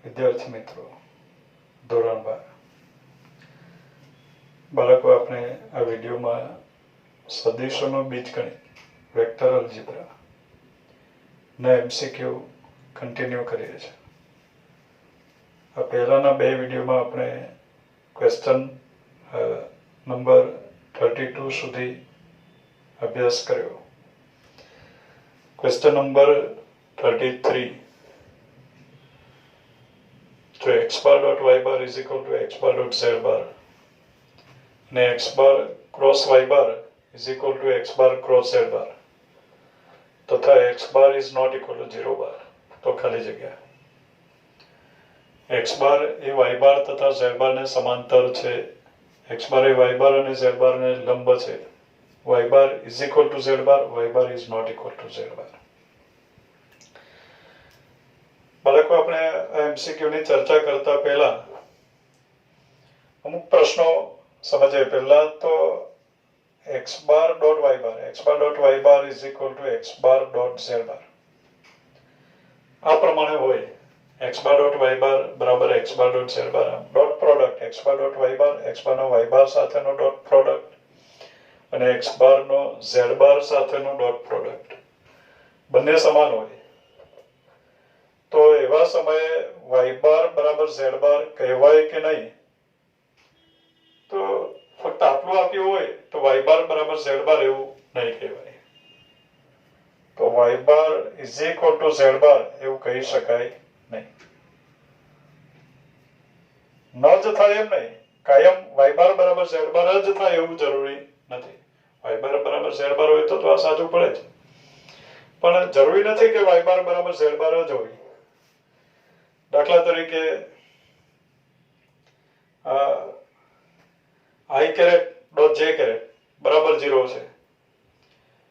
વિદ્યાર્થી મિત્રો ધોરણ 12 બાળકો આપણે આ વિડીયોમાં સદિશોનો બીજગણિત વેક્ટર અલ્જિબ્રા ના MCQ કન્ટિન્યુ કરીએ છીએ. આ પહેલાના બે વિડીયોમાં આપણે ક્વેશ્ચન નંબર 32 સુધી અભ્યાસ કર્યો. ક્વેશ્ચન નંબર 33 तो x bar dot y bar is equal to x bar dot z bar અને x bar cross y bar is equal to x bar cross z bar તથા x bar is not equal to 0 bar તો ખાલી જગ્યા. x bar એ y bar તથા z bar ને સમાંતર છે. x bar એ y bar અને z bar ને લંબ છે. y bar is equal to z bar, y bar is not equal to z bar. બાળકો આપણે MCQ ની ચર્ચા કરતા પહેલા અમુક પ્રશ્નો સમજીએ. પહેલા તો x bar dot y bar is equal to x bar dot z bar આ પ્રમાણે હોય. x bar dot y bar બરાબર x bar dot z bar. Dot product x bar dot y bar, x bar નો y bar સાથેનો dot product અને x bar નો z bar સાથેનો dot product બંને સમાન હોય. તો એવા સમયે y bar બરાબર z bar કહેવાય કે નહીં? તો ફક્ત આટલું આપ્યું હોય તો y bar બરાબર z bar એવું નહીં કહેવાય. તો y bar is equal to z bar એવું કહી શકાય નહીં. ન જ થાય એમ નહીં. કાયમ y bar બરાબર z bar જ થાય એવું જરૂરી નથી. y bar બરાબર z bar હોય તો આ સાચું પડે જ. પણ જરૂરી નથી કે y bar બરાબર z bar જ હોય. દાખલા તરીકે i કેરેટ ડોટ જે કેરેટ બરાબર 0 છે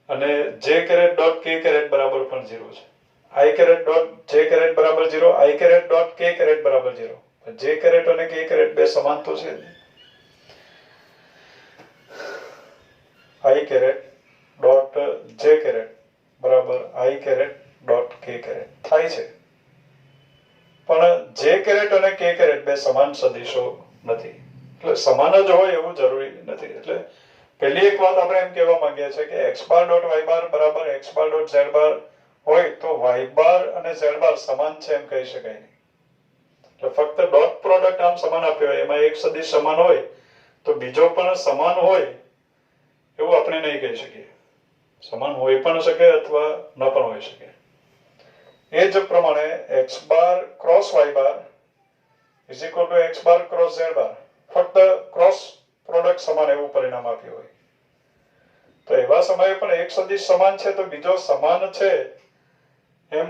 અને જે કેરેટ ડોટ કે કેરેટ બરાબર પણ 0 છે. i કેરેટ ડોટ જે કેરેટ બરાબર 0, i કેરેટ ડોટ કે કેરેટ બરાબર 0. જે કેરેટ અને કે કેરેટ બે સમાન તો છે. i કેરેટ ડોટ જે કેરેટ બરાબર i કેરેટ ડોટ કે કેરેટ થાય છે. પણ જે કેરેટ અને કે કેરેટ બે સમાન સદિશો નથી. એટલે સમાન જ હોય એવું જરૂરી નથી. એટલે પહેલી એક વાત આપણે એમ કહેવા માંગીએ છીએ કે x bar dot y bar બરાબર x bar dot z bar હોય તો y bar અને z bar સમાન છે એમ કહી શકાય નહીં. એટલે ફક્ત ડોટ પ્રોડક્ટ આમ સમાન આપ્યો હોય, એમાં એક સદિશ સમાન હોય તો બીજો પણ સમાન હોય એવું આપણે નહીં કહી શકીએ. સમાન હોઈ પણ શકે અથવા ન પણ હોઈ શકે. એ જ પ્રમાણે x bar cross y bar is equal to x bar cross z bar ફક્ત ક્રોસ પ્રોડક્ટ સમાન એવું પરિણામ આપ્યું હોય તો એવા સમયે પણ એક સદિશ સમાન છે તો બીજો સમાન છે એમ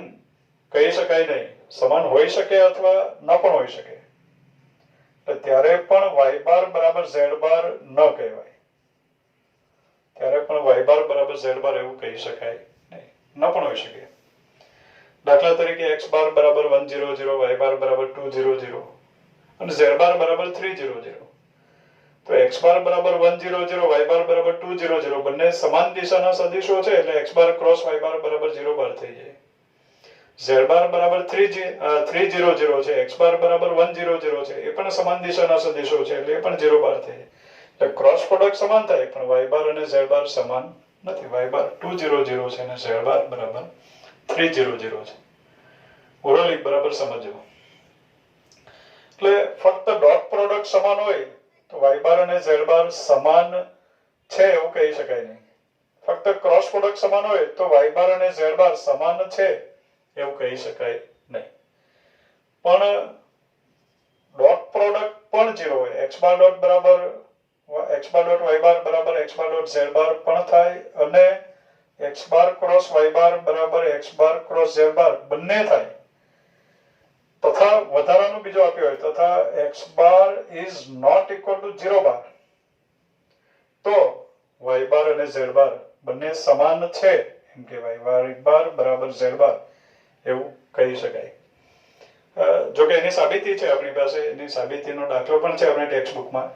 કહી શકાય નહીં. સમાન હોઈ શકે અથવા ન પણ હોઈ શકે. ત્યારે પણ y bar બરાબર z bar ન કહેવાય. ત્યારે પણ y bar બરાબર z bar એવું કહી શકાય નહીં. ન પણ હોઈ શકે. દાખલા તરીકે x bar બરાબર 100, y bar બરાબર 200 અને z bar બરાબર 300. તો x bar બરાબર 100, y bar બરાબર 200 બંને સમાન દિશાના સદિશો છે એટલે x bar cross y bar બરાબર 0 bar થઈ જાય. z bar બરાબર 300 છે, x bar બરાબર 100 છે, એ પણ સમાન દિશાના સદિશો છે એટલે એ પણ 0 bar થઈ જાય. એટલે ક્રોસ પ્રોડક્ટ સમાન થાય પણ y bar અને z bar સમાન નથી. y bar 200 છે અને z bar બરાબર 300 છે. ઓરલી બરાબર સમજો. એટલે ફક્ત ડોટ પ્રોડક્ટ સમાન હોય તો y bar અને z bar સમાન છે એવું કહી શકાય નહીં. ફક્ત ક્રોસ પ્રોડક્ટ સમાન હોય તો y bar અને z bar સમાન છે એવું કહી શકાય નહીં. પણ ડોટ પ્રોડક્ટ પણ 0 હોય. x bar ડોટ બરાબર x bar dot y bar બરાબર x bar dot z bar પણ થાય અને x bar cross y bar બરાબર x bar cross z bar બંને થાય. તથા વધારાનું બીજો આપ્યો હોય તથા x bar is not equal to 0 bar તો y bar અને z bar બંને સમાન છે એમ કહેવાય. y bar બરાબર z bar એવું કહી શકાય. જો કે એની સાબિતી છે આપણી પાસે. એની સાબિતીનો દાખલો પણ છે આપણી ટેક્સ્ટ બુકમાં.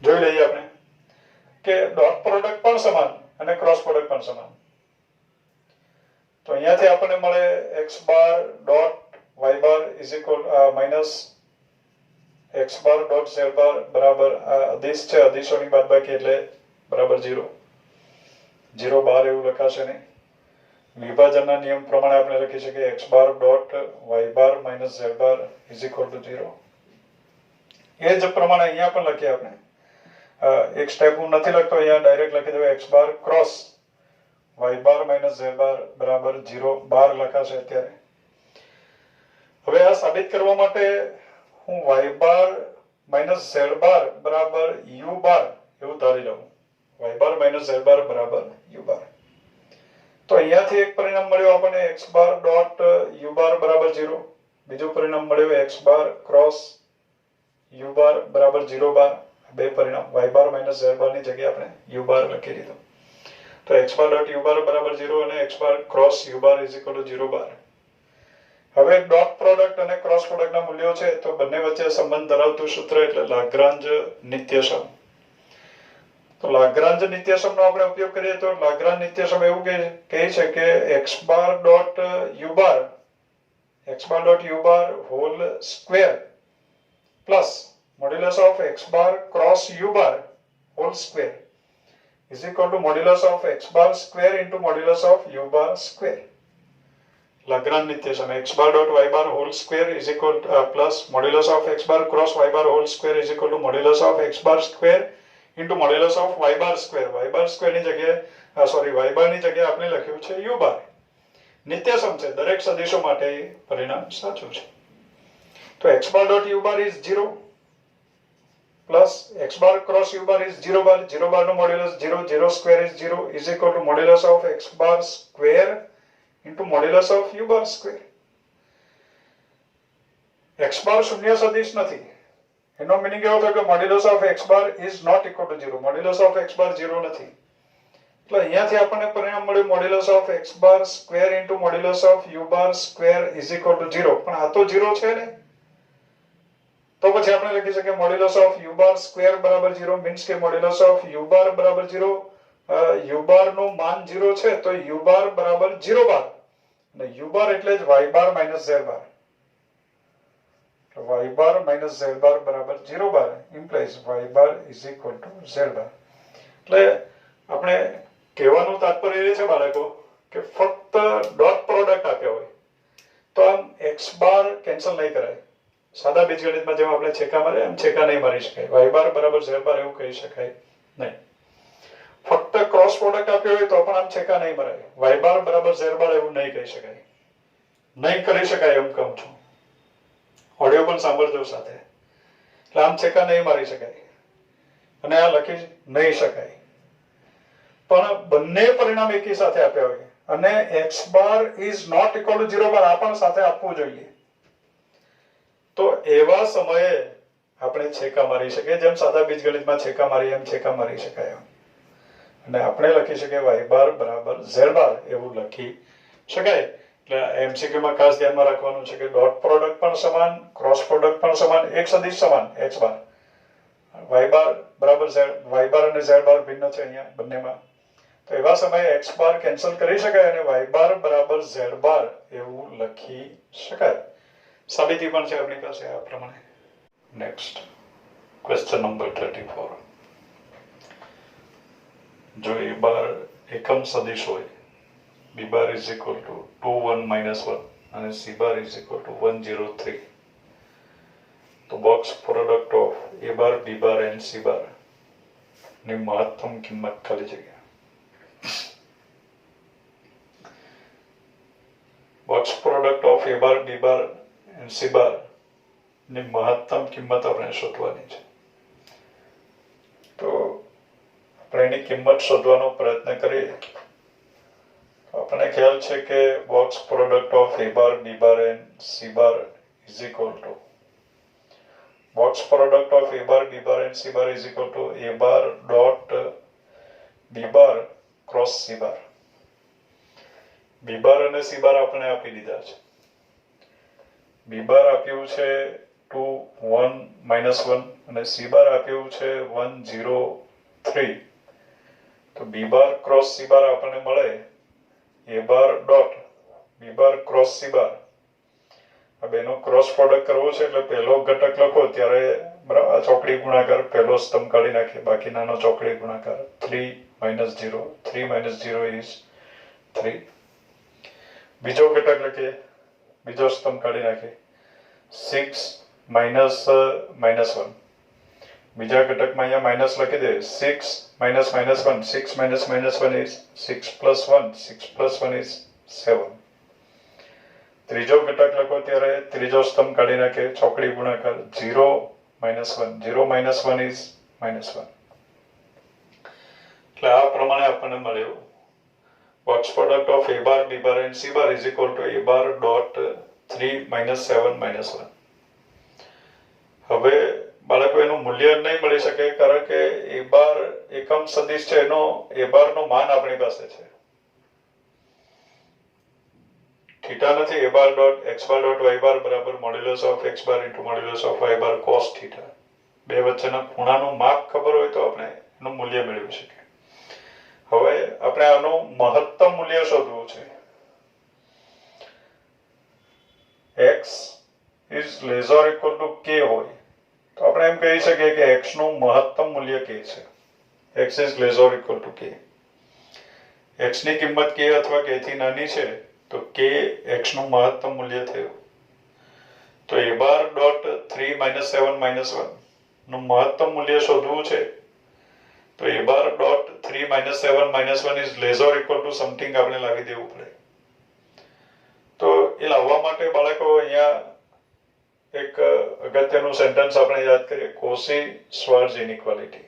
જોઈ લઈએ આપણે કે ડોટ પ્રોડક્ટ પણ સમાન અને ક્રોસ પ્રોડક્ટ પણ સમાન. તો અહીંયાથી આપણને મળે x bar dot y bar is equal minus x bar dot z bar બરાબર આ અદિશ છે, અદિશોની બાદબાકી એટલે બરાબર 0. 0 બાર એવું લખાશે નહીં. વિભાજનના નિયમ પ્રમાણે આપણે લખી શકીએ x bar dot y bar minus z bar is equal to 0. એ જ પ્રમાણે અહીંયા પણ લખીએ આપણે. એક સ્ટેપ હું નથી લખતો, અહીંયા ડાયરેક્ટ લખી દઉં x bar cross y bar minus z bar બરાબર 0 બાર લખાશે અત્યારે. હવે આ સાબિત કરવા માટે હું y bar minus z bar બરાબર u બાર એવું ધારી લઉં. y bar minus z bar બરાબર u બાર. તો અહીંયાથી એક પરિણામ મળ્યું આપણને x બાર ડોટ u બાર બરાબર 0. બીજું પરિણામ મળ્યું x બાર ક્રોસ u બાર બરાબર 0 બાર. બે પરિણામ y બાર માઇનસ z બાર ની જગ્યાએ આપણે u બાર લખી દીધું. તો x બાર ડોટ u બાર બરાબર 0 અને x bar cross u bar is equal to 0 બાર. હવે ડોટ પ્રોડક્ટ અને ક્રોસ પ્રોડક્ટના મૂલ્યો છે તો બંને વચ્ચે સંબંધ ધરાવતું સૂત્ર એટલે લાગ્રાંજ નિત્યસમ. તો લાગ્રાંજ નિત્યસમનો આપણે ઉપયોગ કરીએ તો લાગ્રાંજ નિત્યસમ એવું કહે છે કે x bar dot u bar whole square plus modulus of x bar cross u bar whole square is equal to modulus of x bar square into modulus of u bar square. Lagrange નિત્યસમ x bar dot y bar whole square is equal to plus modulus of x bar cross y bar whole square is equal to modulus of x bar square into modulus of y bar square. Y bar square ની જગ્યાએ y bar ની જગ્યાએ આપણે લખ્યું છે u bar. નિત્યસમ છે, દરેક સદિશો માટે પરિણામ સાચું છે. તો x bar dot u bar is 0 plus x bar cross u bar is 0 bar. 0 bar no modulus 0. 0 square is 0 is equal to modulus of x bar square into modulus of u bar square. x bar શૂન્ય સદિશ નથી. એનો meaning એવો થયો કે modulus of x bar is not equal to 0. modulus of x bar 0 નથી. એટલે અહીંયાથી આપણને પરિણામ મળ્યું modulus of x bar square into modulus of u bar square is equal to 0. પણ આ તો 0 છે ને, તો પછી આપણે લખી શકીએ modulus of u bar square બરાબર 0 મીન્સ કે મોડ્યુલસ ઓફ u બાર બરાબર 0. u બાર નું માન 0 છે તો u બાર બરાબર 0 બાર અને u બાર એટલે જ y bar minus z bar. y bar minus z bar બરાબર 0 bar implies y bar is equal to z bar. એટલે આપણે કહેવાનું તાત્પર્ય એ છે બાળકો કે ફક્ત ડોટ પ્રોડક્ટ આપ્યા હોય તો આમ x બાર કેન્સલ નહીં કરાય. સાદા બીજગણિતમાં જેમ આપણે છેકા મારે એમ છેકા નહીં મારી શકાય. y બાર બરાબર z બાર એવું કહી શકાય નહીં. ફક્ત ક્રોસ પ્રોડક્ટ આપ્યો હોય તો પણ આમ છેકા નહીં મરાય. y બાર બરાબર z બાર એવું નહીં કહી શકાય, નહીં કરી શકાય એમ કહું છું. ઓડિયો પણ સાંભળજો સાથે. એટલે આમ છેકા નહીં મારી શકાય અને આ લખી નહીં શકાય. પણ બંને પરિણામ એકી સાથે આપ્યા હોય અને x bar is not equal to 0 bar આ પણ સાથે આપવું જોઈએ. તો એવા સમયે આપણે છેકા મારી શકીએ, જેમ સાદા બીજગણિતમાં છેકા મારી એમ છેકા મારી શકાય. અને આપણે લખી શકીએ y બાર બરાબર z બાર એવું લખી શકાય. એટલે એમસીક્યુ માં ખાસ ધ્યાનમાં રાખવાનું છે કે ડોટ પ્રોડક્ટ પણ સમાન, ક્રોસ પ્રોડક્ટ પણ સમાન, એક સદિશ સમાન x બાર. y બાર બરાબર z, y બાર અને z બાર ભિન્ન છે અહીંયા બંનેમાં. તો એવા સમયે x બાર કેન્સલ કરી શકાય અને y બાર બરાબર z બાર એવું લખી શકાય. સાબિતી પણ છે આપણી પાસે આ પ્રમાણે. Next question number 34. જો a બાર એકમ સદિશ હોય, b bar is equal two 2 1 minus 1 અને c bar is equal two 1 0 3, તો box product of a bar b bar and c બાર ની મહત્તમ કિંમત ખાલી જગ્યા. Box product of a bar b bar and c બાર ની મહત્તમ કિંમત આપણે શોધવાની છે. તો આપણે એની કિંમત શોધવાનો પ્રયત્ન કરીએ. આપણને ખ્યાલ છે કે box product of a bar b bar and c bar is equal two box product of a bar b bar and c bar is equal two a bar dot b bar cross c bar. b બાર અને c બાર આપણે આપી દીધા છે. b બાર આપ્યું છે 2 1 minus 1 અને c બાર આપ્યું છે 1 0 3. તો b bar cross c bar આપણને મળે a bar dot B bar cross C bar, આ બેનો ક્રોસ પ્રોડક્ટ કરવો છે એટલે પહેલો ઘટક લખો ત્યારે બરાબર આ ચોકડી ગુણાકાર પહેલો સ્તંભ કાઢી નાખીએ, બાકીનાનો ચોકડી ગુણાકાર 3 minus 0, 3 minus 0 is 3. બીજો ઘટક લખીએ, બીજો સ્તંભ કાઢી નાખીએ 6 minus -1. બીજા ઘટકમાં અહીંયા માઇનસ લખી દે 6 minus -1, 6 minus -1 is 6 plus 1, 6 plus 1 is 7. ત્રીજો ઘટક લખો ત્યારે ત્રીજો સ્તંભ કાઢી નાખે ચોકડી ગુણાકાર 0 minus 1, 0 minus 1 is -1. એટલે આ પ્રમાણે આપણને મળ્યું box product of a bar, b bar and c bar is equal to a bar dot 3 minus 7 minus 1. હવે બાળકો એનું મૂલ્ય નહીં મળી શકે કારણ કે a bar એકમ સદિશ છે, એનો a bar નું માન આપણી પાસે છે, થીટા નથી. a bar dot x bar dot y bar બરાબર modulus of x bar into modulus of y bar cos theta. બે વચ્ચેના ખૂણાનું માપ ખબર હોય તો આપણે એનું મૂલ્ય મેળવી શકીએ. હવે આપણે આનું મહત્તમ મૂલ્ય શોધવું છે. x is less or equal to k હોય તો આપણે એમ કહી શકીએ કે x નું મહત્તમ મૂલ્ય k છે. x is less or equal to k. x ની કિંમત k અથવા k થી નાની છે તો k x નું મહત્તમ મૂલ્ય થયું. તો a bar dot 3 minus 7 minus 1 નું મહત્તમ મૂલ્ય શોધવું છે તો a bar dot 3 minus 7 minus 1 is less or equal to something આપણે લાવી દેવું પડે. તો એ લાવવા માટે બાળકો અહીંયા એક અગત્યનું સેન્ટેન્સ આપણે યાદ કરીએ, કોસી-શ્વાર્ટ્ઝ ઇનઇક્વાલિટી.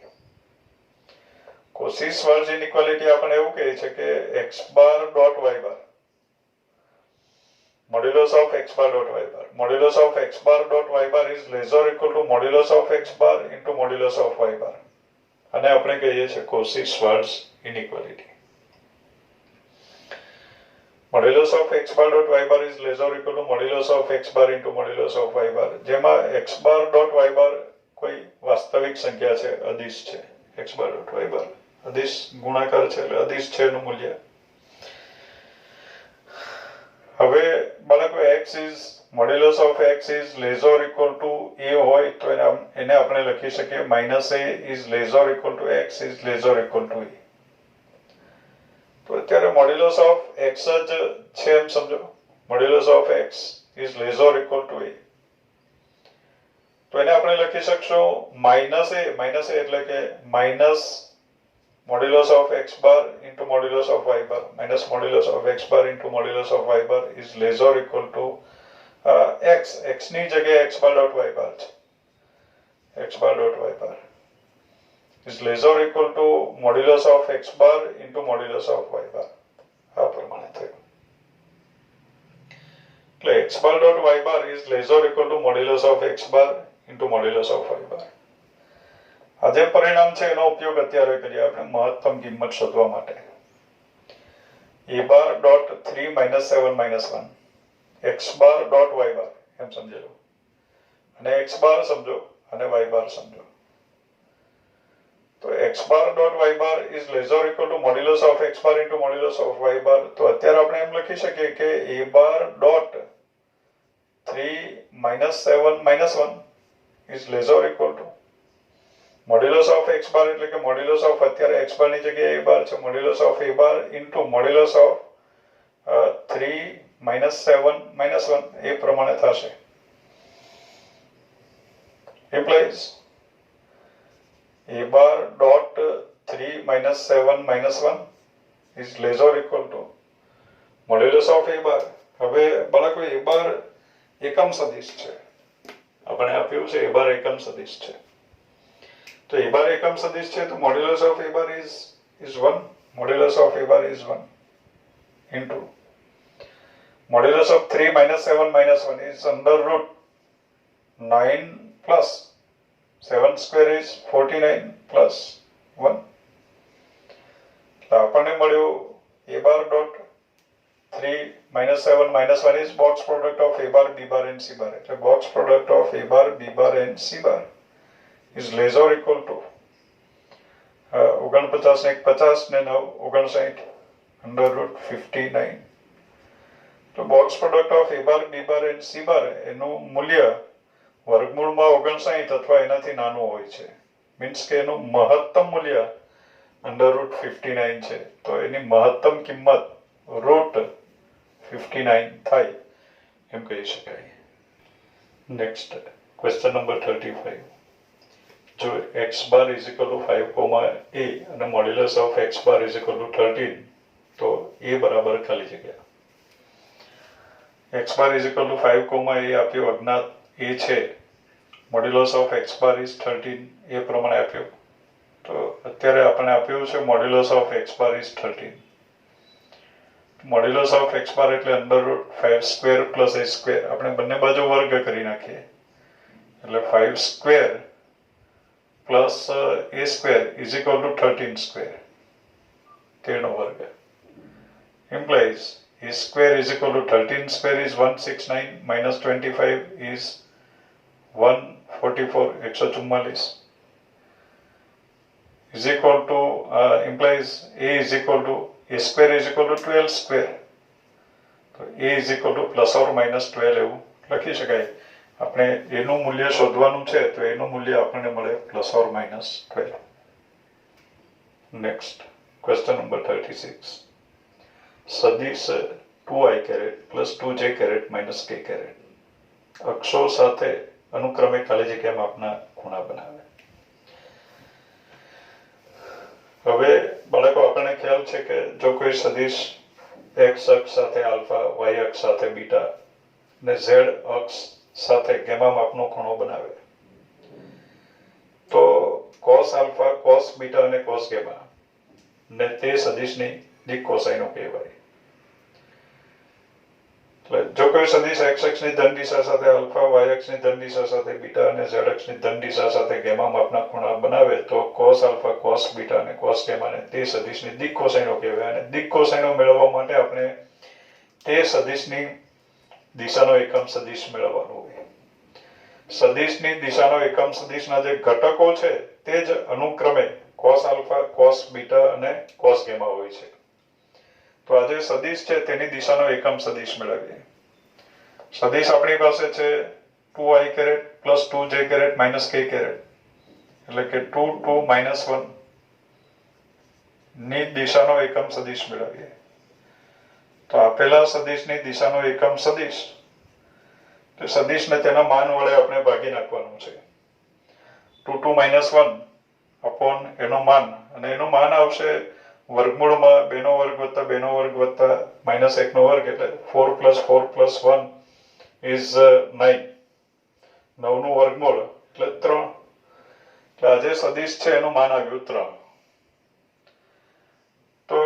કોસી-શ્વાર્ટ્ઝ ઇનઇક્વાલિટી આપણે એવું કહે છે કે x bar dot y bar modulus of x bar dot y bar, modulus of x bar dot y bar is less or equal to modulus of x bar into modulus of y bar. અને આપણે કહીએ છીએ કોસી-શ્વાર્ટ્ઝ inequality. modulus of x bar dot y bar is less or equal to modulus of x bar into modulus of y bar, જેમાં x bar dot y bar કોઈ વાસ્તવિક સંખ્યા છે, અદિશ છે. x bar dot y bar અદિશ ગુણાકાર છે એટલે અદિશ છે એનું મૂલ્ય. હવે બાળકો x is modulus of x is less or equal to a હોય તો એને આપણે લખી શકીએ -a is less or equal to x is less or equal to a. તો અત્યારે મોડ્યુલસ ઓફ x જ છે એમ સમજો, modulus of x is less or equal to a. તો એને આપણે લખી શકશું -a એટલે કે minus modulus of x bar into modulus of y bar minus modulus of x bar into modulus of y bar is less or equal to x ની જગ્યાએ x bar dot y bar છે, x bar dot y bar is less or equal to modulus of x bar into modulus of y bar. આ પ્રમાણે થયું. એટલે x bar dot y bar is less or equal to modulus of x bar into modulus of y bar. આ જે પરિણામ છે એનો ઉપયોગ અત્યારે કરીએ આપણે મહત્તમ કિંમત શોધવા માટે. a bar dot 3 minus 7 minus 1 x bar dot y bar એમ સમજેલો, અને x bar સમજો અને y bar સમજો. તો x bar dot y bar is less or equal to modulus of x bar into modulus of y bar. તો અત્યારે આપણે એમ લખી શકીએ કે a bar dot 3 minus 7 minus 1 is less or equal to modulus of x bar એટલે કે modulus of અત્યારે x bar ની જગ્યાએ a bar છે, modulus of a bar into modulus of 3 minus 7 minus 1 એ પ્રમાણે થશે. implies a bar dot 3 minus 7 minus 1 is less or equal to modulus of a bar. હવે બાળકો a bar એકમ સદિશ છે, આપણે આપ્યું છે a bar એકમ સદિશ છે. તો a bar એકમ સદિશ છે તો modulus of a bar is 1, modulus of a bar is 1 into modulus of 3 minus 7 minus 1 is under root 9 plus 7 square is 49 plus 1. તો આપણને મળ્યું a bar dot 3 minus 7 minus 1 is box product of a bar, b bar and c bar. એટલે box product of a bar, b bar and c bar is less or equal to 49 ને 50 ને 9 59 under root 59 તો box product of a bar b bar and c બાર એનું મૂલ્ય વર્ગમૂળમાં 59 અથવા એનાથી નાનું હોય છે. મીન્સ કે એનું મહત્તમ મૂલ્ય √59 છે. તો એની મહત્તમ કિંમત √59 થાય એમ કહી શકાય. Next question number 35. જો x bar is equal two 5, a અને modulus of x bar is equal two 13, તો a બરાબર ખાલી જગ્યા. x bar is equal two 5, a આપ્યું અજ્ઞાત a છે. Modulus of x bar is 13 એ પ્રમાણે આપ્યું. તો અત્યારે આપણે આપ્યું છે modulus of x bar is 13. Modulus of x બાર એટલે √5² પ્લસ a². આપણે બંને બાજુ વર્ગ કરી નાખીએ એટલે 5² plus a² is equal two 13². તેનો વર્ગ implies a² is equal to 13² is 169 minus 25 is 144 144 is equal to implies a is equal to a² is equal to 12². તો a is equal to plus or minus 12 એવું લખી શકાય. આપણે એનું મૂલ્ય શોધવાનું છે તો એનું મૂલ્ય આપણને મળે plus or minus 12. Next question number 36. સદિશ 2i plus 2j minus k અક્ષો સાથે અનુક્રમે ખાલી જગ્યામાં આપના ખૂણા બનાવે. હવે બાળકો આપણને ખ્યાલ છે કે જો કોઈ સદિશ x અક્ષ સાથે આલ્ફા, y અક્ષ સાથે બીટા ને z અક્ષ સાથે ગેમા માપનો ખૂણો બનાવે તો cos આલ્ફા, cos બીટા અને cos ગેમા ને તે સદિશની દિક કોસાઈનો કહેવાય. જો કોઈ સદિશ x અક્ષની ધન દિશા સાથે આલ્ફા, y અક્ષની ધન દિશા સાથે બીટા અને z અક્ષની ધન દિશા સાથે ગેમા માપના ખૂણા બનાવે તો cos આલ્ફા, cos બીટા અને cos ગેમાને તે સદિશની દિક કોસાઈનો કહેવાય. અને દિક કોસાઈનો મેળવવા માટે આપણે તે સદિશની દિશાનો એકમ સદિશ મેળવવાનો હોય. સદિશની દિશાનો એકમ સદિશના જે ઘટકો છે તે જ અનુક્રમે cos આલ્ફા, cos બીટા અને cos ગેમા હોય છે. તો આ જે સદિશ છે તેની દિશાનો એકમ સદિશ મેળવીએ. સદિશ આપણી પાસે છે 2i plus 2j minus k એટલે કે 2 2 -1 ની દિશાનો એકમ સદિશ મેળવીએ. તો આપેલા સદિશની દિશાનો એકમ સદિશ તો સદિશને તેના માન વડે આપણે ભાગી નાખવાનું છે. 2 2 -1 અપોન એનું માન, અને એનું માન આવશે વર્ગમૂળમાં 2 નો વર્ગ વત્તા 2 નો વર્ગ વત્તા -1 નો વર્ગ એટલે 4 + 4 + 1 is 9. 9 નું વર્ગમૂળ એટલે 3. એટલે આ જે સદિશ છે એનું માન આવ્યું 3. તો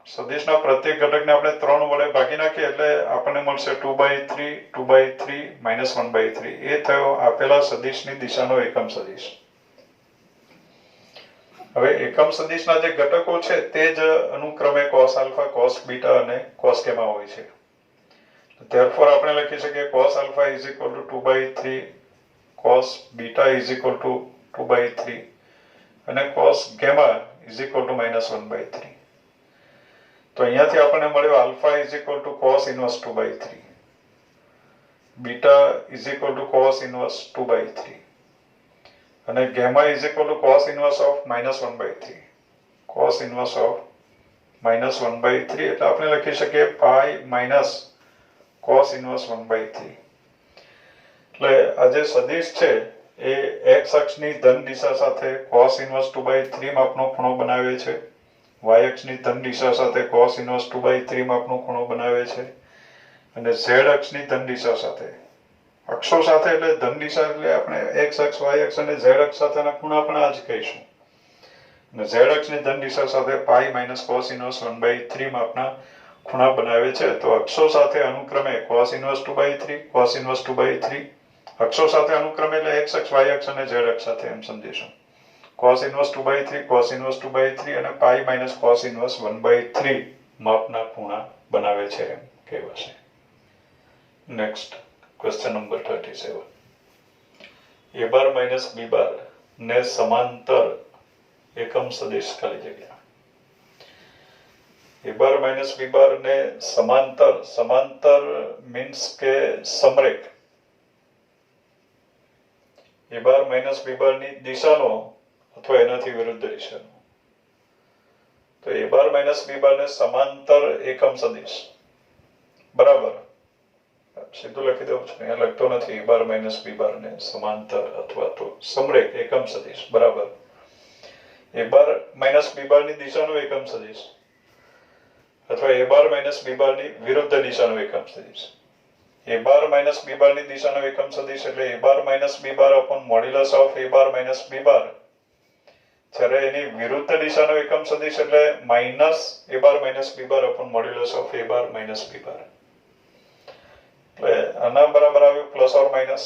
સદિશના પ્રત્યેક ઘટકને આપણે 3 વડે ભાગી નાખીએ એટલે આપણને મળશે 2/3 2/3 -1/3. એ થયો આપેલા સદિશની દિશાનો એકમ સદિશ. હવે એકમ સદિશના જે ઘટકો છે તે જ અનુક્રમે cos આલ્ફા, cos બીટા અને cos ગેમા હોય છે. therefore આપણે લખી શકીએ cos alpha is equal to 2/3, cos beta is equal to 2/3 અને cos gamma is equal to -1/3. તો અહીંયાથી આપણને મળ્યો alpha is equal to cos inverse 2/3, beta is equal to cos inverse 2/3 અને gamma is equal to cos inverse of -1/3. cos inverse of -1/3 એટલે આપણે લખી શકીએ pi minus cos inverse 1/3. એટલે આ જે સદિશ છે એ x અક્ષની ધન દિશા સાથે cos inverse 2/3 માપનો ખૂણો બનાવે છે, y અક્ષની ધન દિશા સાથે cos inverse 2/3 માપનો ખૂણો બનાવે છે અને z અક્ષની ધન દિશા સાથે, અક્ષો સાથે એટલે ધન દિશા એટલે આપણે x અક્ષ, y અક્ષ અને z અક્ષ સાથેના ખૂણા પણ આ જ કહીશું. અને z અક્ષની ધન દિશા સાથે pi minus cos inverse 1/3 માપના ખૂણા બનાવે છે. તો અક્ષો સાથે અનુક્રમે cos inverse 2/3, cos inverse 2/3, અક્ષો સાથે અનુક્રમે એટલે x અક્ષ, y અક્ષ અને z અક્ષ સાથે એમ સમજીશું. cos inverse 2/3, cos inverse 2/3 અને pi minus cos inverse 1/3 માપના ખૂણા બનાવે છે એમ કહેવાશે. Next question number 37. a bar minus b બાર ને સમાંતર એકમ સદિશ ખાલી જગ્યા. a બાર માઇનસ b બાર ને સમાંતર મીન્સ કે સમરેખ a બાર માઇનસ b બાર ની દિશાનો અથવા એનાથી વિરુદ્ધ દિશાનો, તો a બાર માઇનસ b બાર ને સમાંતર એકમ સદિશ બરાબર, સીધું લખી દઉં છું, અહીંયા લખતો નથી. a બાર માઇનસ b બાર ને સમાંતર અથવા તો સમરેખ એકમ સદિશ બરાબર a બાર માઇનસ b બાર ની દિશાનો એકમ સદિશ અથવા a બાર માઇનસ b બાર ની વિરુદ્ધ દિશાનો એકમ સદિશ. a બાર માઇનસ b બાર ની દિશાનો એકમ સદિશ એટલે a bar minus b bar upon modulus of a bar minus b બાર, જ્યારે એની વિરુદ્ધ દિશાનો એકમ સદિશ એટલે minus a bar minus b bar upon modulus of a bar minus b bar. એટલે આના બરાબર આવ્યું plus or minus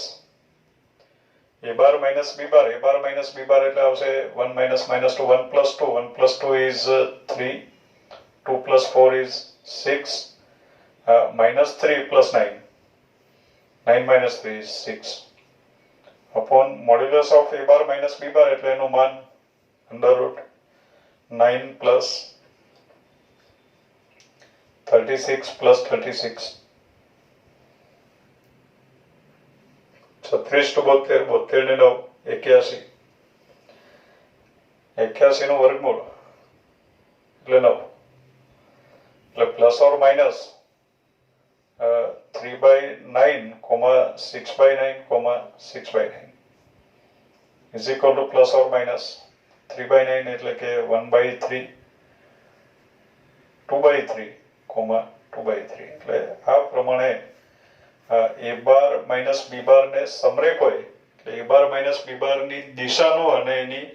a bar minus b bar, a bar minus b bar એટલે આવશે 1 minus minus two 1 plus 2, 1 plus 2 is 3, 2 plus 4 is 6, minus 3 plus 9, 9 minus 3 is 6 upon modulus of a bar minus b bar એટલે એનું માન under root 9 plus 36 plus 36, 36 two 72, 72 ને 9 81, 81 નું વર્ગમૂળ એટલે 9, એટલે plus or minus 3/9, 6/9, 6/9 is equal two plus or minus 3/9 એટલે કે 1/3, 2/3, 2/3. એટલે આ પ્રમાણે a બાર માઇનસ b બાર ને સમરેખ હોય એટલે a બાર માઇનસ b બાર ની દિશાનો અને એની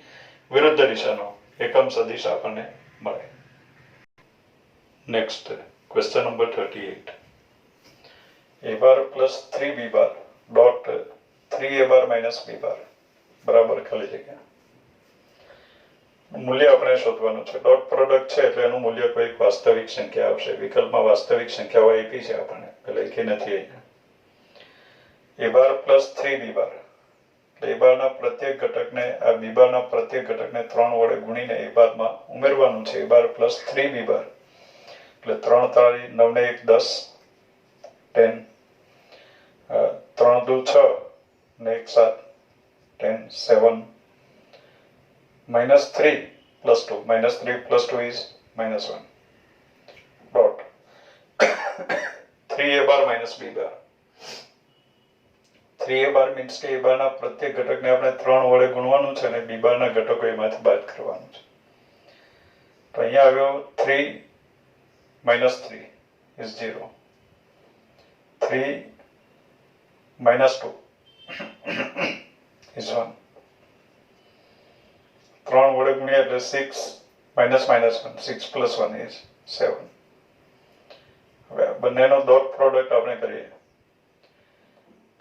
વિરુદ્ધ દિશાનો એકમ સદિશ આપણને મળે. Next question number 38. a bar plus 3b bar dot 3a bar minus b બાર બરાબર ખાલી જગ્યા. મૂલ્ય આપણે શોધવાનું છે. ડોટ પ્રોડક્ટ છે એટલે એનું મૂલ્ય કોઈ વાસ્તવિક સંખ્યા આવશે. વિકલ્પમાં વાસ્તવિક સંખ્યાઓ આપી છે આપણને, લખી નથી અહીંયા. a બાર પ્લસ 3b બાર એટલે a બારના પ્રત્યેક ઘટકને આ b બારના પ્રત્યેક ઘટકને 3 વડે ગુણીને a બારમાં ઉમેરવાનું છે. a બાર પ્લસ 3b બાર એટલે 3 તાળી 9 ને 1 10, 10, 3 દુ 6 ને 1 7, 10, 7, minus 3 plus 2, minus 3 plus 2 is minus 1 dot 3a bar minus b bar. 3a bar means કે a bar ના પ્રત્યેક ઘટકને આપણે 3 વડે ગુણવાનું છે અને b bar ના ઘટકો એમાંથી બાદ કરવાનું છે. તો અહીંયા આવ્યો 3 minus 3 is 0, 3 minus 2 is 1, 3 વડે ગુણ્યા એટલે 6 minus 1, 6 plus 1 is 7. હવે બંનેનો ડોટ પ્રોડક્ટ આપણે કરીએ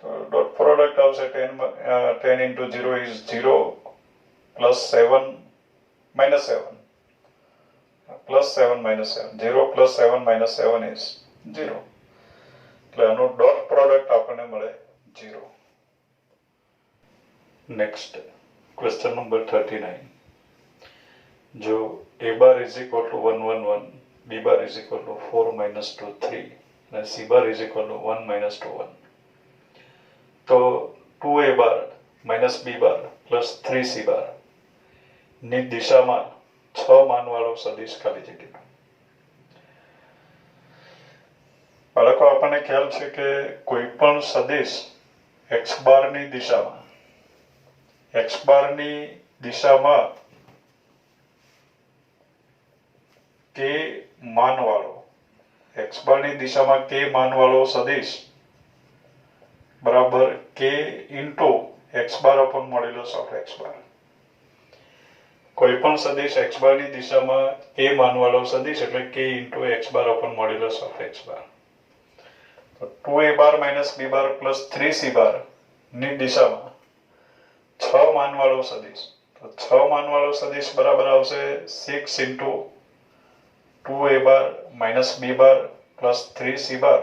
તો ડોટ પ્રોડક્ટ આવશે 10 into 0 is 0 plus 7 minus 7 plus 7 minus 7, 0 plus 7 minus 7 is 0. એટલે આનો ડોટ પ્રોડક્ટ આપણને મળે 0. Next question number 39. જો a bar is equal to 1 1 1, b bar is equal to 4 minus 2 3 and c bar is equal to 1 minus 2 1, તો 2a bar minus b bar plus 3c bar ની દિશામાં 6 માનવાળો સદિશ ખાલી જગ્યા. બાળકો આપણને ખ્યાલ છે કે કોઈ પણ સદિશ x બાર ની દિશામાં કે માનવાળો x બાર ની દિશામાં કે માનવાળો સદિશ બરાબર k into x bar upon modulus of x બાર. કોઈ પણ સદિશ x બાર ની દિશામાં k માનવાળો સદિશ એટલે k into x bar upon modulus of x બાર. તો 2a બાર minus b બાર plus 3c બાર ની દિશામાં 6 માનવાળો સદિશ, તો 6 માનવાળો સદિશ બરાબર આવશે 6 into 2a bar minus b bar plus 3c bar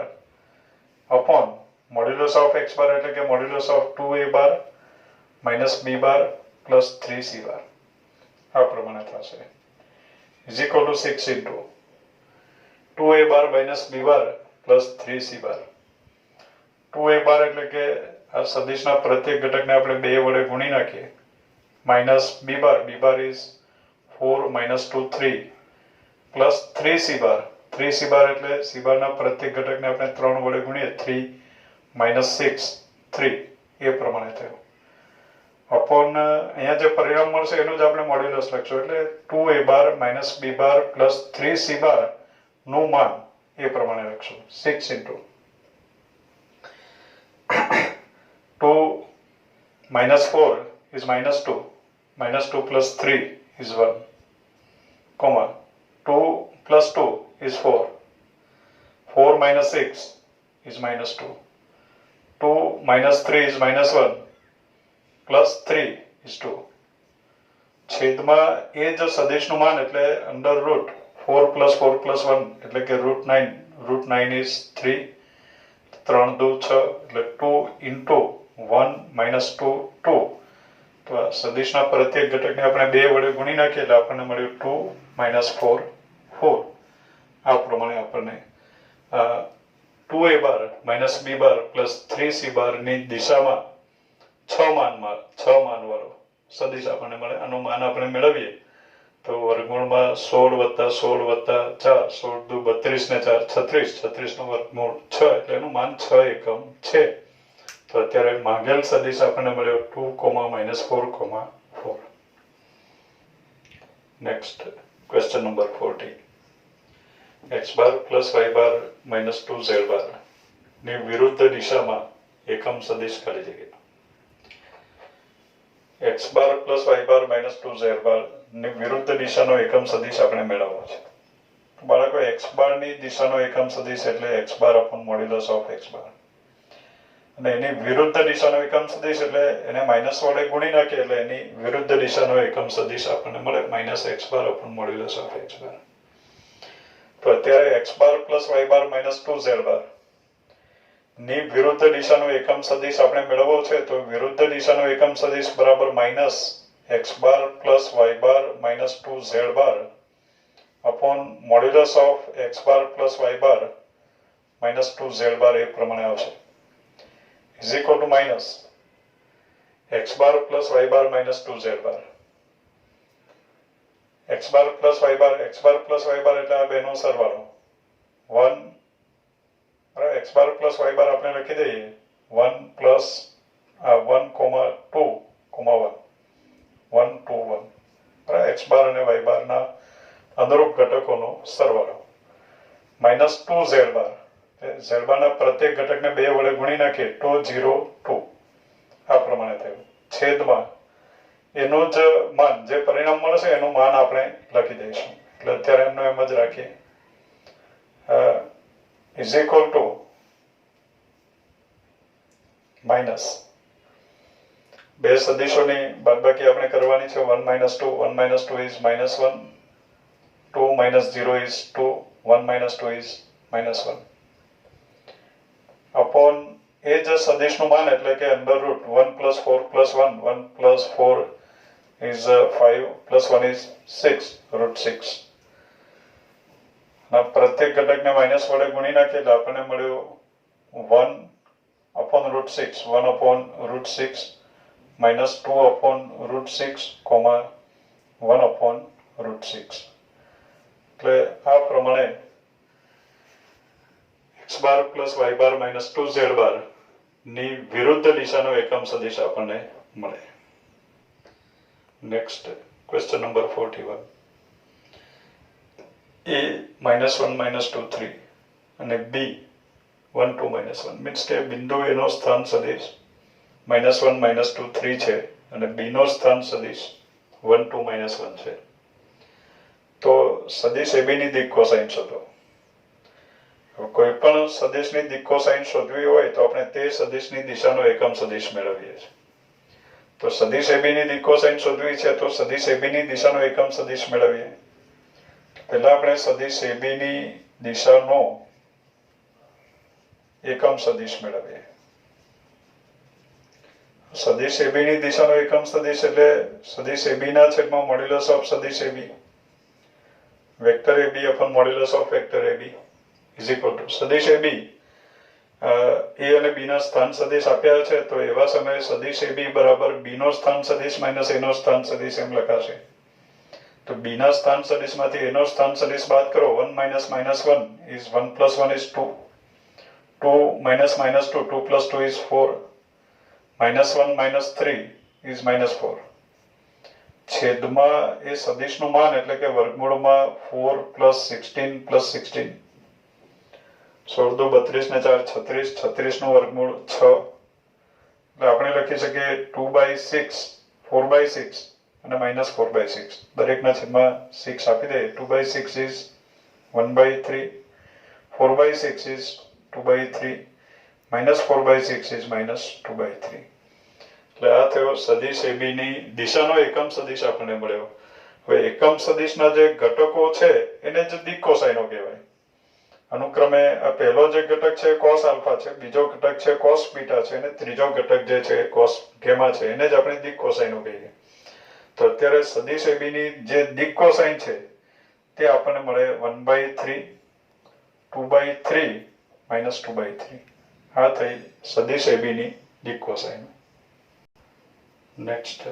upon modulus of x બાર એટલે કે modulus of 2a bar minus b bar plus 3c બાર આ પ્રમાણે થશે is equal to 6 into 2a bar minus b bar plus 3c bar. 2a બાર એટલે કે આ સદિશના પ્રત્યેક ઘટકને આપણે 2 વડે ગુણી નાખીએ minus b bar is 4 minus 2 3 plus 3c બાર એટલે c બારના પ્રત્યેક ઘટકને આપણે 3 વડે ગુણીએ 3 minus 6 3 એ પ્રમાણે થયું અપોન અહીંયા જે પરિણામ મળશે એનું જ આપણે મોડ્યુલસ લખશું એટલે 2a બાર માઇનસ b બાર પ્લસ 3c બાર નું માન એ પ્રમાણે લખશું 6 into 2 minus 4 is minus 2 plus 3 is 1 comma 2 plus 2 is 4 minus 6 is minus 2 minus 3 is minus 1 plus 3 is 2 છેદમાં એ જ સદિશનું માન એટલે અંડર રૂટ 4 plus 1 એટલે કે રૂટ 9 is 3 3 2 6 એટલે 2 into 1 minus 2 2 તો આ સદિશના પ્રત્યેક ઘટકને આપણે 2 વડે ગુણી નાખીએ એટલે આપણને મળ્યું 2 minus 4 4 આ પ્રમાણે આપણને 2a બાર માઇનસ b બાર પ્લસ 3c બારની દિશામાં 6 માનવાળો સદિશ આપણને મળે આનું માન આપણે મેળવીએ તો વર્ગમૂળમાં 16 વત્તા 4 16 દુ 32 ને 4 36 નો વર્ગમૂળ 6 એટલે એનું માન 6 એકમ છે તો અત્યારે માંગેલ સદિશ આપણને મળ્યો 2, -4, 4. Next question number 40. x બાર plus y bar minus 2z બાર ની વિરુદ્ધ દિશામાં એકમ સદિશ ખાલી જગ્યા x બાર plus y bar minus 2z બાર ની વિરુદ્ધ દિશાનો એકમ સદિશ આપણે મેળવવો છે. બાળકો x બાર ની દિશાનો એકમ સદિશ એટલે x bar upon modulus of x બાર અને એની વિરુદ્ધ દિશાનો એકમ સદિશ એટલે એને માઇનસ વડે ગુણી નાખીએ એટલે એની વિરુદ્ધ દિશાનો એકમ સદિશ આપણને મળે -x bar upon modulus of x બાર. તો અત્યારે x બાર plus y bar minus 2z બાર ની વિરુદ્ધ દિશાનો એકમ સદિશ આપણે મેળવવો છે તો વિરુદ્ધ દિશાનો એકમ સદિશ બરાબર -x bar plus y bar minus 2z bar upon modulus of x bar plus y bar minus 2z બાર એ પ્રમાણે આવશે is equal to minus x bar plus y bar minus 2z bar. x bar plus y bar એટલે આ બેનો સરવાળો 1 બરાબર x bar plus y bar આપણે લખી દઈએ 1 plus 1, 2, 1 1 2 1 બરાબર x bar અને y bar ના અનુરૂપ ઘટકોનો સરવાળો -2z bar z બારના પ્રત્યેક ઘટકને 2 વડે ગુણી નાખીએ 2 0 2 આ પ્રમાણે થયું છેદમાં એનું જ માન જે પરિણામ મળશે એનું માન આપણે લખી દઈશું એટલે અત્યારે એમનો એમ જ રાખીએ is equal to માઇનસ બે સદિશોની બાદબાકી આપણે કરવાની છે 1 - 2 is -1 2 - 0 is 2 1 - 2 is -1 upon એ જ સદિશનું માન એટલે કે અંડર રૂટ 1 + 4 + 1 1 + 4 is 5 + 1 is 6 √6 ના પ્રત્યેક ઘટકને માઇનસ વડે ગુણી નાખીએ એટલે આપણને મળ્યું 1 upon √6 1 upon √6 -2 upon √6, 1 upon √6 એટલે આ પ્રમાણે x બાર plus y bar minus 2z બાર ની વિરુદ્ધ દિશાનો એકમ સદિશ આપણને મળે. Next question number 41. a -1 - 2 3 અને b 1 2 -1 મીન્સ કે બિંદુ a નો સ્થાન સદિશ -1 - 2 3 છે અને b નો સ્થાન સદિશ 1 2 -1 છે. તો સદિશ ab ની દિક કોસાઇન શોધો. કોઈ પણ સદિશની દિક કોસાઇન શોધવી હોય તો આપણે તે સદિશની દિશાનો એકમ સદિશ મેળવીએ છીએ. તો સદિશ ab ની દિક કોસાઇન શોધવી છે તો સદિશ ab ની દિશાનો એકમ સદિશ મેળવીએ. પહેલા આપણે સદિશ ab ની દિશાનો એકમ સદિશ મેળવીએ. સદિશ ab ની દિશાનો એકમ સદિશ એટલે સદિશ ab ના છેદમાં મોડ્યુલસ ઓફ સદિશ ab vector AB upon modulus of vector AB is equal to સદિશ AB A અને B ના સ્થાન સદિશ આપ્યા છે તો એવા સમયે સદિશ AB બરાબર B નો સ્થાન સદિશ માઇનસ A નો સ્થાન સદિશ એમ લખાશે. તો B ના સ્થાન સદિશમાંથી A નો સ્થાન સદિશ બાદ કરો 1 minus minus 1 is 1 plus 1 is 2. 2 minus minus 2, 2 plus 2 is 4. Minus 1 minus 3 is minus 4. છેદમાં એ સદિશનું માન એટલે કે વર્ગમૂળમાં 4 plus 16 plus 16. 16 દુ 32 ને 4 36, 36 નું વર્ગમૂળ 6. એટલે આપણે લખી શકીએ 2/6, 4/6 અને -4/6. દરેકના છેદમાં 6 આપી દે. 2/6 is 1/3, 4/6 is 2/3, -4/6 is -2/3. એટલે આ થયો સદિશ AB ની દિશાનો એકમ સદિશ આપણને મળ્યો. હવે એકમ સદિશના જે ઘટકો છે એને જ દિક કોસાઇનો કહેવાય. અનુક્રમે આ પહેલો જે ઘટક છે cos આલ્ફા છે, બીજો ઘટક છે cos બીટા છે અને ત્રીજો ઘટક જે છે cos ગેમા છે, એને જ આપણે દિક કોસાઇનો કહીએ. તો અત્યારે સદિશ AB ની જે દિક કોસાઇન છે તે આપણને મળે 1/3, 2/3, -2/3. આ થઈ સદિશ AB ની દિક કોસાઇન. Next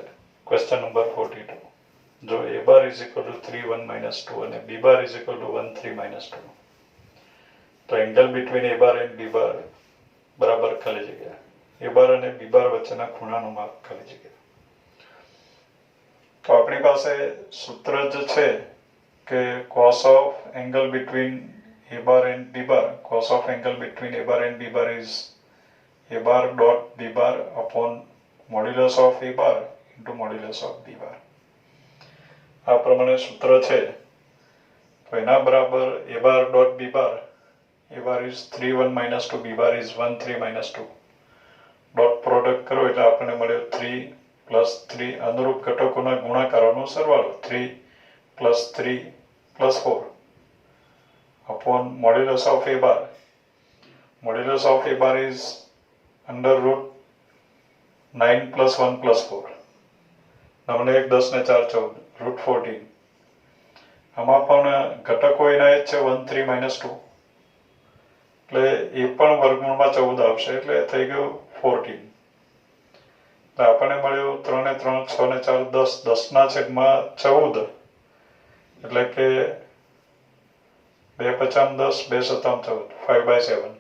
question number 42. જો A bar is equal to 3 1 minus 2 અને B bar is equal to 1 3 minus 2, તો angle between A bar and B bar બરાબર ખાલી જગ્યા. A bar અને B bar વચ્ચેના ખૂણાનું માપ ખાલી જગ્યા. તો આપણી પાસે સૂત્ર જ છે કે cos of angle between A bar and B bar, cos of angle between A bar and B bar is A bar dot B bar upon modulus of A bar into modulus of B bar. આ પ્રમાણે સૂત્ર છે. તો એના બરાબર A bar dot B bar, A bar is 3 1 minus 2, B bar is 1 3 minus 2. Dot product કરો એટલે આપણને મળ્યો 3 plus 3 અનુરૂપ ઘટકોના ગુણાકારોનો સરવાળો 3 plus 3 plus 4 upon modulus of A bar. Modulus of A bar is under root 9 plus 1 plus 4. નવને 1 10 ને 4 14, root 14. આમાં પણ ઘટકો એના જ છે 1 3 minus 2. એટલે એ પણ વર્ગમૂળમાં 14 આવશે એટલે થઈ ગયું 14. એટલે આપણને મળ્યું 3 ને 3 6 ને 4 10, 10 ના છેદમાં 14 એટલે કે 2 5 10, 2 7 14, 5/7.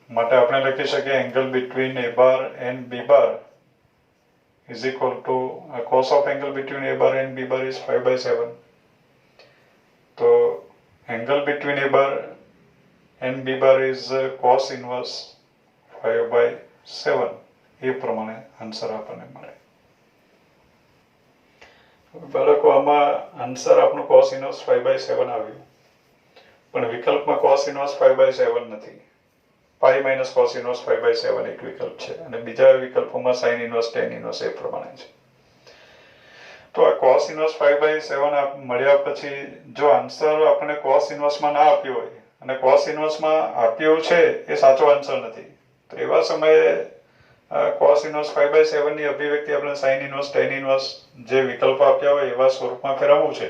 માટે આપણે લખી શકીએ angle between A bar and B bar is equal to cos of angle between A bar and B bar is 5/7. તો angle between A bar and B bar is cos inverse 5/7. એ પ્રમાણે આન્સર આપણને મળે. બાળકો આમાં answer આપણું cos inverse 5/7 આવ્યું, પણ વિકલ્પમાં cos inverse 5/7 નથી. પાઈ માઇનસ cos inverse 5/7 એક વિકલ્પ છે અને બીજા વિકલ્પોમાં sin inverse tan inverse એ પ્રમાણે છે. તો આ cos inverse 5/7 મળ્યા પછી જો આન્સર આપણે cos inverse માં ના આપ્યો હોય અને cos inverse માં આપ્યું છે એ સાચો આન્સર નથી, તો એવા સમયે cos inverse 5/7 ની અભિવ્યક્તિ આપણે sin inverse tan inverse જે વિકલ્પ આપ્યા હોય એવા સ્વરૂપમાં ફેરવવું છે.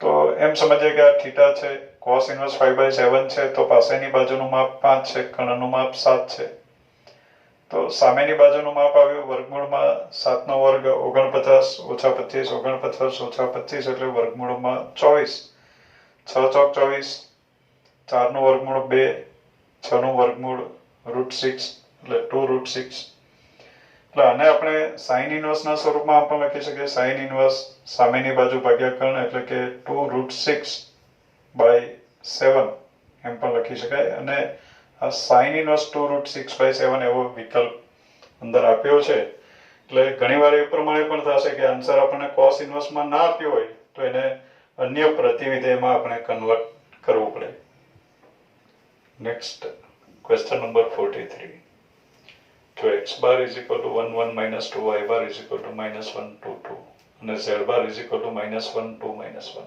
તો એમ સમજીએ કે આ થીટા છે, cos inverse 5/7 છે, તો પાસેની બાજુનું માપ 5 છે, કર્ણનું માપ 7 છે. તો સામેની બાજુનું માપ આવ્યું વર્ગમૂળમાં 7 નો વર્ગ 49 ઓછા 25, 49 ઓછા 25 એટલે વર્ગમૂળમાં 24. 6 ચોક 24, 4 નું વર્ગમૂળ 2, 6 નું વર્ગમૂળ √6 એટલે 2√6. એટલે આને આપણે sin inverse ના સ્વરૂપમાં પણ લખી શકીએ. sin inverse સામેની બાજુ ભાગ્યા કર્ણ એટલે કે 2√6/7 એમ પણ લખી શકાય. અને આ sin inverse 2√6/7 એવો વિકલ્પ અંદર આપ્યો છે. એટલે ઘણીવાર એ પ્રમાણે પણ થશે કે આન્સર આપણને cos inverse માં ના આપ્યો હોય તો એને અન્ય પ્રતિવિધેયમાં આપણે કન્વર્ટ કરવું પડે. Next question number 43. તો x bar is equal to 1 1 minus 2, y bar is equal to -1 2 2 અને z bar is equal to -1 2 -1.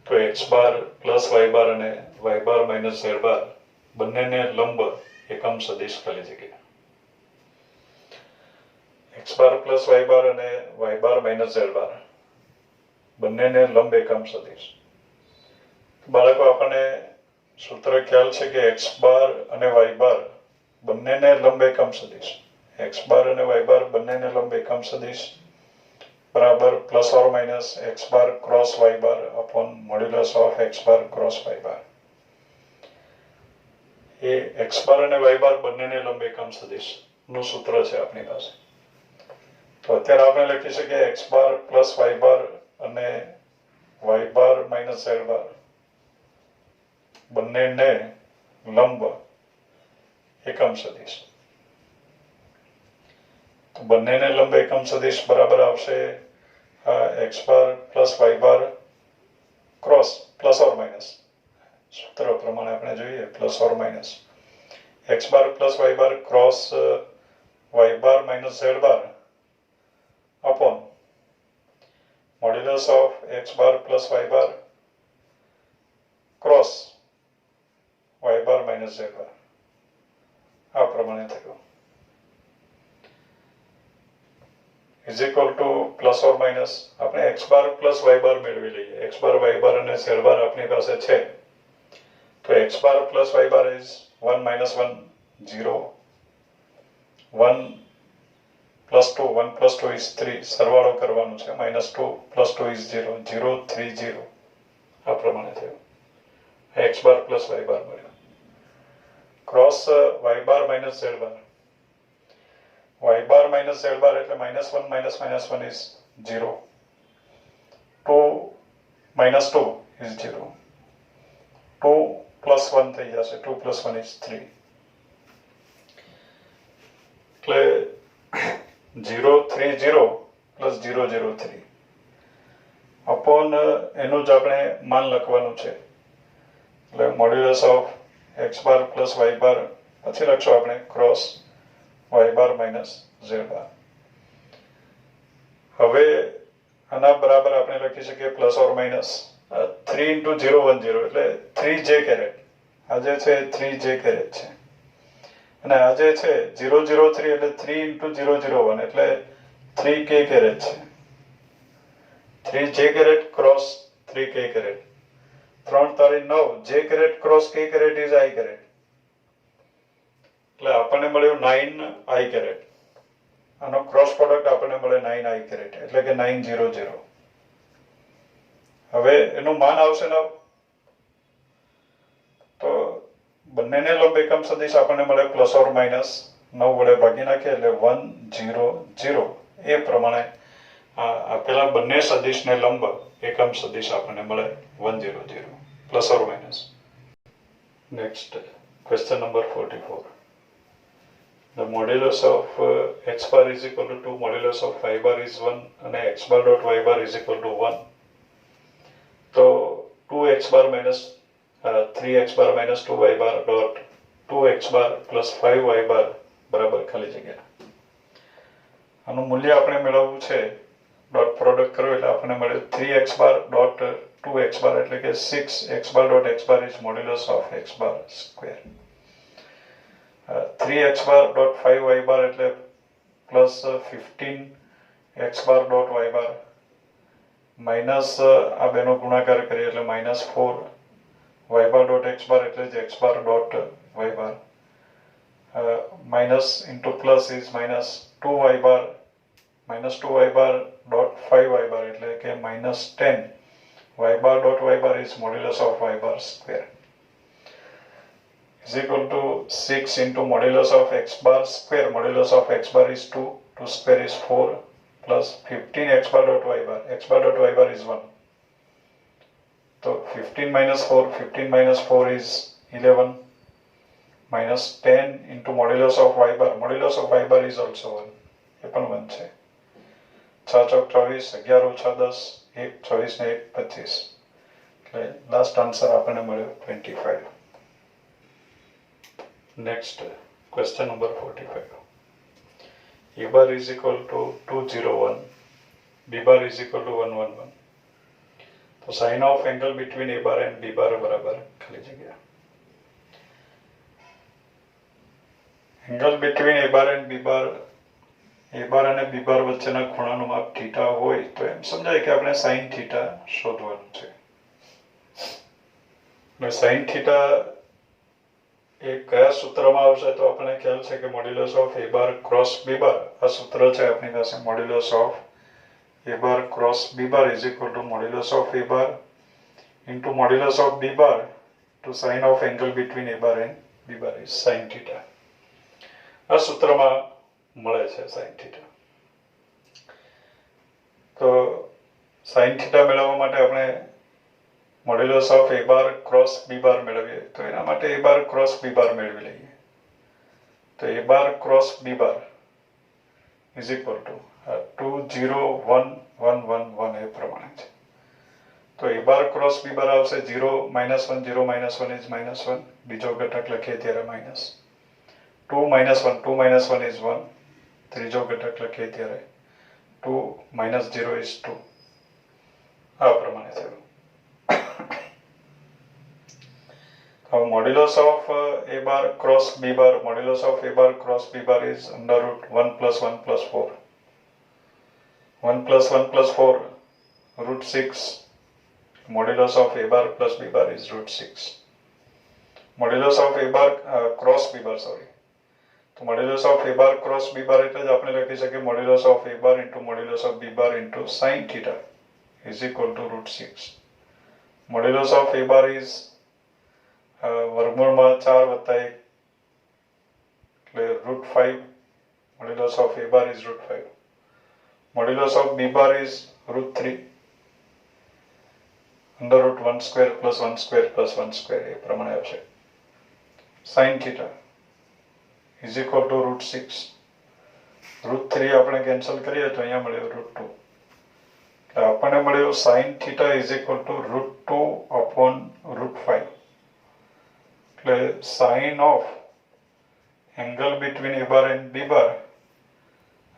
તો x bar plus y bar અને y bar minus z bar બંનેને લંબ એકમ સદિશ ખાલી જગ્યા. x bar plus y bar અને y bar minus z bar બંનેને લંબ એકમ સદિશ. બાળકો, આપણને સૂત્ર ખ્યાલ છે કે x બાર અને y બાર બંનેને લંબ એકમ સદિશ. x બાર અને y બાર બંનેને લંબ એકમ સદિશ બરાબર plus or minus x bar cross y bar upon modulus of x bar cross y bar. A x બાર અને y બાર બંનેને લંબ એકમ સદિશ નું સૂત્ર છે આપણી પાસે. તો અત્યારે આપણે લખી શકીએ x બાર પ્લસ y બાર અને y બાર માઇનસ z બાર બંનેને લંબ એકમ સદિશ. તો બંનેને લંબ એકમ સદિશ બરાબર આવશે x bar plus y bar cross plus or minus સૂત્ર પ્રમાણે આપણે જોઈએ plus or minus x bar plus y bar cross y bar minus z bar upon modulus of x bar plus y bar cross y bar minus z બાર આ પ્રમાણે થયું. Is equal two plus or minus આપણે x બાર plus y બાર મેળવી લઈએ. x બાર y બાર અને z બાર આપણી પાસે છે તો x bar plus y bar is 1 minus 1 0 1 plus 2 1 plus 2 is 3 સરવાળો કરવાનો છે minus 2 plus 2 is 0 0 3 0 આ પ્રમાણે થયું. x બાર પ્લસ y બાર મળ્યો cross y bar minus z bar. y bar minus z bar એટલે minus 1 minus minus 1 is 0 2 minus 2 is 0 2 plus 1 થઈ જશે 2 plus 1 is 3 એટલે 0 3 0 plus 0 0 3 અપોન એનું જ આપણે માન લખવાનું છે એટલે modulus of x bar plus y બાર પછી લખશો આપણે cross y bar minus z બાર. હવે આના બરાબર આપણે લખી શકીએ પ્લસ ઓર માઇનસ 3 into 0 1 0 એટલે 3j કેરેટ. આ જે છે 3j કેરેટ છે અને આ જે છે 0 0 3 એટલે 3 into 0 0 1 એટલે 3k કેરેટ છે. 3j caret cross 3k caret 3 તારી 9 j caret cross k caret is i caret એટલે આપણને મળ્યું 9i કેરેટ. આનો ક્રોસ પ્રોડક્ટ આપણને મળે 9i કેરેટ એટલે કે 900. હવે એનું માન આવશે ને તો બંનેને લંબ એકમ સદિશ આપણને મળે પ્લસ ઓર માઇનસ 9 વડે ભાગી નાખીએ એટલે 100 એ પ્રમાણે આપેલા બંને સદિશને લંબ એકમ સદિશ આપણને મળે 100 plus or minus. Next question number 44. The modulus of x bar is equal to 2, modulus of y bar is 1 and x bar dot y bar is equal to 1. So 2x bar minus 3x bar minus 2y bar dot 2x bar plus 5y bar બરાબર ખાલી જગ્યા. આનું મૂલ્ય આપણે મેળવવું છે dot product કરવું એટલે આપણને મળે 3x bar dot 2x bar એટલે કે 6x bar dot x bar is modulus of x bar square. 3x bar dot 5y bar એટલે plus 15x bar dot y bar minus આ બેનો ગુણાકાર કરીએ એટલે minus 4y bar dot x bar એટલે જ x bar dot y bar minus into plus is minus 2y bar minus 2y bar dot 5y bar એટલે કે minus 10y bar dot y bar is modulus of y bar square is equal to 6 into modulus of x bar square. Modulus of x bar is 2, 2 square is 4 plus 15x bar dot y bar. X bar dot y bar is 1. So 15 minus 4 is 11 minus 10 into modulus of y bar. Modulus of y bar is also 1. ये पण 1 છે. 6 ચોક 24 11 ઓછા 10 1 24 ને 1 25 એટલે last answer આપણને મળ્યો 25. Next, question number 45. A bar is equal to 201, B bar is equal to 111. तो sin of angle between A bar and B bar बराबर खाली जगह. Angle between A bar and B bar એ બાર અને બી બાર વચ્ચેના ખૂણાનું માપ theta હોય તો એમ સમજાય કે આપણે સાઈન થીટા શોધવાનું છે. સાઈન થીટા એ કયા સૂત્રમાં આવશે તો આપણને ખ્યાલ છે કે modulus of A bar cross B bar, આ સૂત્ર છે આપણી પાસે, modulus of a bar cross b bar is equal to modulus of a bar into modulus of b bar to sine of angle between a bar and b bar is sin theta. આ સૂત્રમાં મળે છે sin theta. તો sin theta મેળવવા માટે આપણે modulus of a bar cross b bar મેળવીએ તો એના માટે a bar cross b bar મેળવી લઈએ. તો a bar cross b bar is equal to 20111 એ પ્રમાણે છે. તો a બાર ક્રોસ b બાર આવશે 0 -1 0 -1 is -1, બીજો ઘટક લખીએ ત્યારે માઇનસ 2 -1 2 -1 is 1, ત્રીજો ઘટક લખીએ ત્યારે 2 -0 is 2, આ પ્રમાણે થયું. હવે modulus of a bar cross b bar, modulus of a bar cross b bar is under root 1 + 1 + 4, 1 + 1 + 4 root 6. Modulus of a bar plus b bar is root 6. Modulus of a bar cross b bar, sorry. તો modulus of a bar cross b bar એટલે જ આપણે લખી શકીએ modulus of a bar into modulus of b bar into sin theta is equal to root 6. Modulus of a bar is વર્ગમૂળમાં 4 + 1 એટલે root 5. Modulus of a bar is root 5. Modulus of b bar is root 3. Under root 1 square plus 1 square plus 1 square એ પ્રમાણે આવશે. sin theta is equal to root 6. root 3 આપણે cancel કરીએ તો અહીંયા મળ્યું root 2. આપણને મળ્યું sin theta is equal to root 2 upon root 5. એટલે sin of angle between a bar and b bar,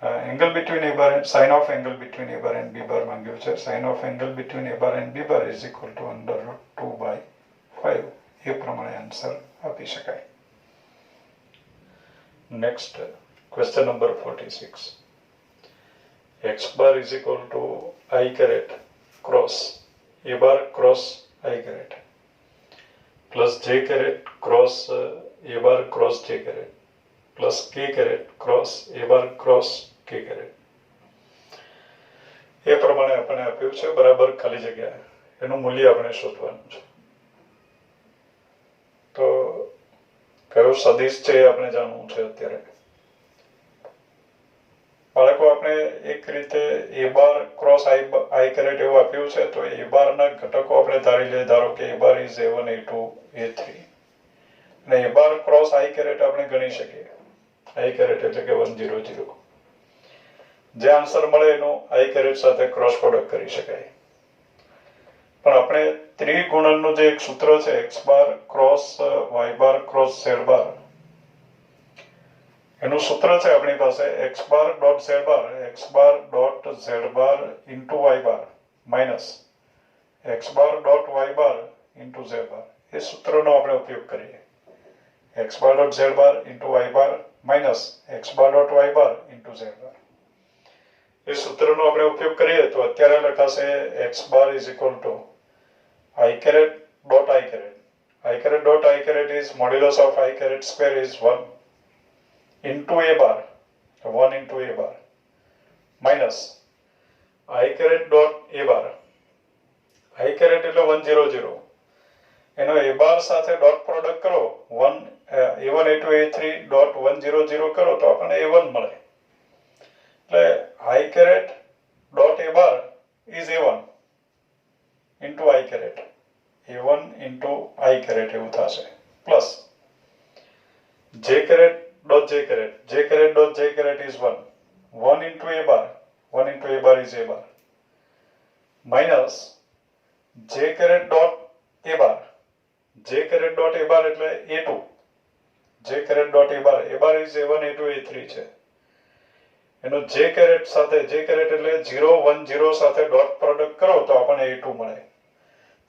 angle between a bar and sin of angle between a bar and b bar માંગ્યું છે. sin of angle between a bar and b bar is equal to under root 2/5. એ પ્રમાણે answer આપી શકાય. Next question number 46. x bar is equal to I caret cross a bar cross I caret plus j caret cross a bar cross j caret plus k caret cross a bar cross k caret એ પ્રમાણે આપણે આપ્યું છે બરાબર ખાલી જગ્યા, એનું મૂલ્ય આપણે શોધવાનું છે. તો કયો સદિશ છે એ આપણે જાણવું છે અત્યારે. બાળકો આપણે એક રીતે a bar cross I caret એવું આપ્યું છે તો a બારના ઘટકો આપણે ધારી લઈએ. ધારો કે a bar is a1 a2 a3 અને a bar cross I caret આપણે ગણી શકીએ. I caret એટલે કે 1 0 0. જે આન્સર મળે એનું I caret સાથે ક્રોસ પ્રોડક્ટ કરી શકાય. પણ આપણે ત્રિગુણનનું જે એક સૂત્ર છે x bar cross y bar cross z bar, એનું સૂત્ર છે આપણી પાસે x bar dot z bar, x bar dot z bar into y bar minus x bar dot y bar into z bar. એ સૂત્રનો આપણે ઉપયોગ કરીએ. x bar dot z bar into y bar minus x bar dot y bar into z bar. એ સૂત્રનો આપણે ઉપયોગ કરીએ તો અત્યારે લખાશે x bar is equal two I caret dot I caret. I caret dot I caret is modulus of I caret square is 1 into a bar, 1 into a bar, minus I caret dot a bar. I caret એટલે 1 0 0. એનો a bar સાથે dot product કરો, 1 a1 a2 a3 dot 1 0 0 કરો તો આપણને a1 મળે. એટલે I caret dot a bar is a1 into I caret. a1 into I caret એવું થશે. Plus j caret dot j caret. j caret dot j caret is 1. 1 into a bar. 1 into a bar is a bar. Minus j caret dot a bar. j caret dot a bar એટલે a2. j caret dot a bar. a bar is a1 a2 a3 છે. એનો j caret સાથે j caret એટલે 0 1 0 સાથે dot product કરો તો આપણને a2 મળે.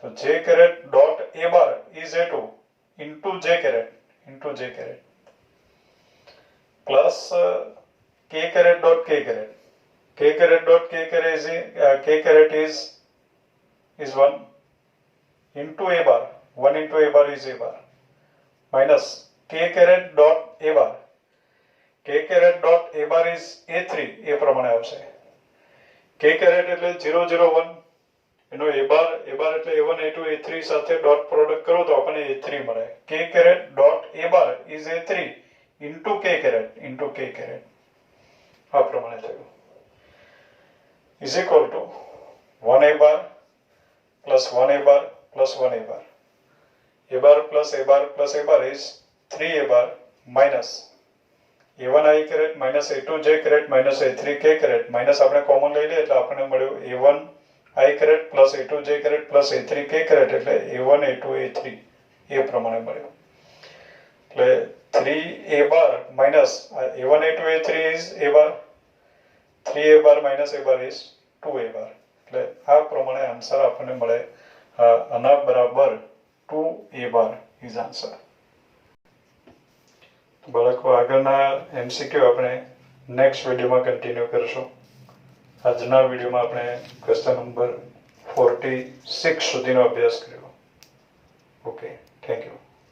તો j caret dot a bar is a2 into j caret plus k caret dot k caret. K caret dot k caret is 1 into a bar. 1 into a bar is a bar. Minus k caret dot a bar. K caret dot a bar is a3 એ પ્રમાણે આવશે. K caret એટલે 0 0 1 એનો a bar એટલે a1 a2 a3 સાથે dot product કરો તો આપણને a3 મળે. K caret dot a bar is a3 into k caret આ પ્રમાણે થયું. is equal to 1 a bar plus 1 a bar plus 1 a bar. A bar plus a bar plus a bar is 3 a bar minus a1 i caret minus a2 j caret minus a3 k caret minus આપણે common લઈ લઈએ એટલે આપણને મળ્યું a1 i caret plus a2 j caret plus a3 k caret એટલે a1 a2 a3 એ પ્રમાણે મળ્યું. એટલે 3 a bar minus a1 a2 a3 is a bar, 3 a bar minus a bar is 2 a bar. એટલે આ પ્રમાણે answer આપણને મળે. આના બરાબર 2 a bar is answer. બાળકો આગળના MCQ આપણે નેક્સ્ટ વિડીયોમાં કન્ટિન્યુ કરશું. આજના વિડીયોમાં આપણે ક્વેશ્ચન નંબર 46 સુધીનો અભ્યાસ કર્યો. Okay, thank you.